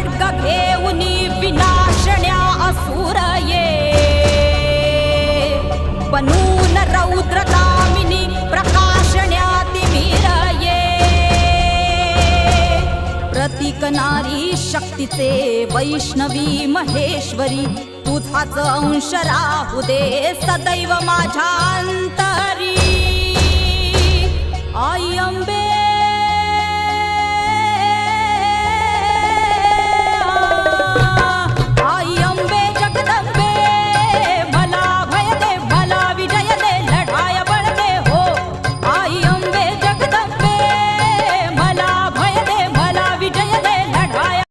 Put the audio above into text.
खड्ग घेऊनी विनाशण्या असुर ये बनून रौद्रकामिनी प्रकाशण्या तिमिर ये प्रतीक नारी शक्तीचे वैष्णवी महेश्वरी तुझाच अंश राहू दे सदैव माझ्या अंतरी आई अंबे